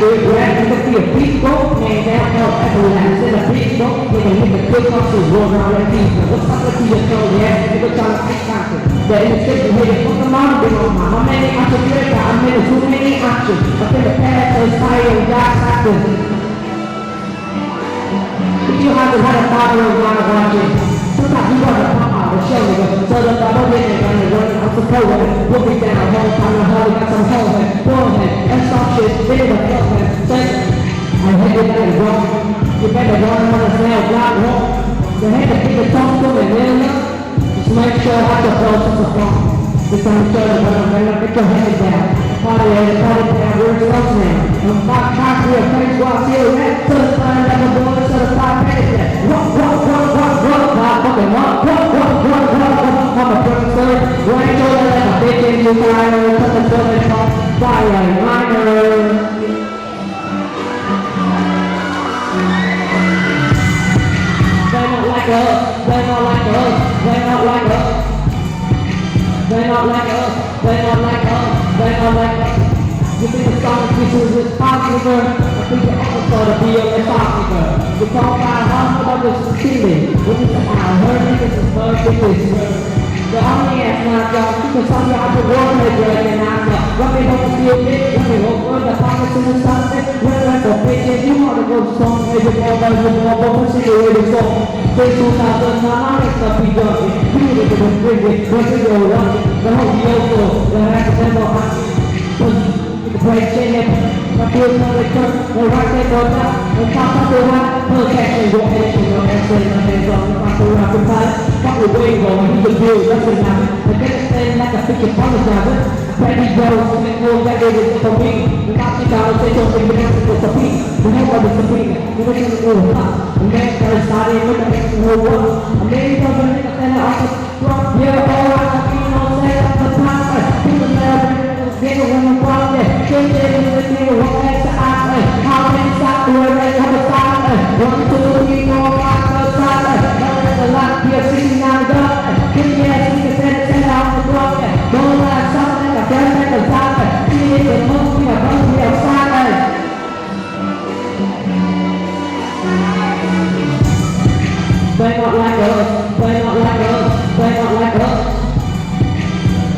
Good rap, you can be a beat goat, man, that help everyone. Instead of beat goat, you can make a good hustle, roll around like people. What's up with your show, yeah? You can try to speak content. The innocent behavior, put them on, bring on my many options, I made too many options. I think the past is fire and God's acting. If you haven't had a father and God watching, sometimes you want to pop out and show nigga. So the double minute, I'm supposed to put me down, whole time, I hold, got some whole head, bullhead, and some shit, big of a fuck, man. I hate it like wrong. You better run on the snail block wrong. The head of people talk to me, man. Just make sure how to flow to the phone. Just I'm sure that when I'm gonna get your head down. Party down, we're close now. I'm back, we're friends, walk here, red. To the fire, like a boy, to the fire, minutes. Walk, fucking walk. I'm a professor. Right shoulder like a bitch in the fire. Cut the shoulder, fire, minor. They're not like us. You think the song is responsible? I think the episode will be irresponsible. You talk about how about this feeling. What is the I heard niggas is bird. The only ass not y'all, because some y'all have to work with your answer. When we don't feel it, when we go for the pockets in the sunset, when like a bitch, you want to go song, maybe more by the more, but what's the way to go? Since 2009, it's not be done. You need to bring it, what's the go run? The whole Yoko, the accidental the break in my feels on the curve, the right hand goes up, the top of the one, protection, your action, your action, the hands on the front, the rock, the side, fuck the way going, he's a dude, that's what happened. I didn't stand like a picture apologizer. Baby girl, slick roll, that is it for me. The Nazi dollar, say something, but that's it for me. The name of the Sabina, the way to go, the man started starting with the next whole world. A man doesn't make a center of the front, yeah, all right, I mean, no set up the time, people never get a woman from there. Change it in the nigga, what makes the eye, how many stop the way they have a side, 1, 2, 3, 4, 5, 6, 7, now there's a lot, here, 69 done, give me a secret, send out the block, don't let something, a friend, and a side, see it, the monkey, a monkey, a side, they're not like us, they're not like us, they're not like us,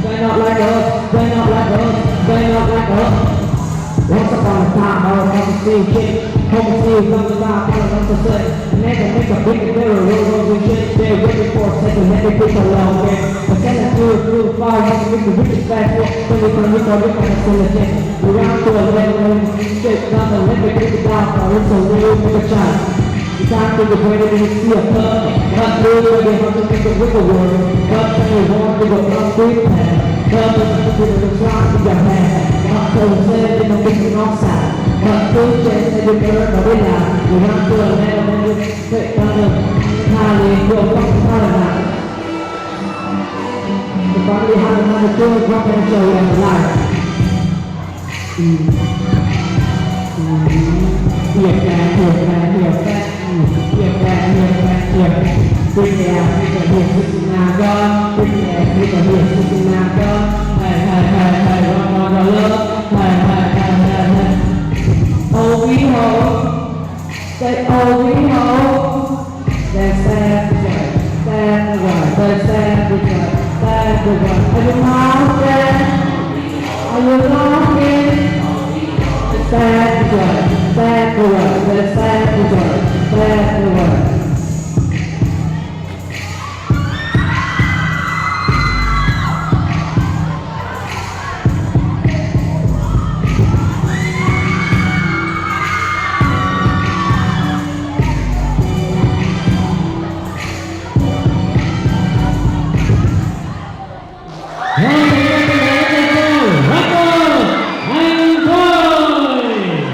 they're not like us, they're not like us, they're not like us. Once upon a time, I was on the same shit. Home to see from the top, I was on the set. Never make a big mirror, roll shit. They're waiting for a second, let me push along there. But then I threw far, you can make the richest fast walk. When we can look on it, I'm still a jet. We're out to a level, shit, nothing, let me take it down. I was so real, make a shot. You can't think of where they see a club. Not really, but they have to think of wiggle word. But they want to go up street path. Club is a computer that's wrong to your hand. Not so said, they don't think you're outside. But two checks that you're going to be down. You run to a level and you straight down the highway and go fucking Parliament. The body has another tour, drop and show you have a life. Here, back. Bring it out, here, 69 gun. Bring it out, here, 69 gun. Hey, run on the love. Hey. Oh, we hope. Say, oh, we hope. That's sad, that's the one. Are you lost there? Are you lost here? That's the one.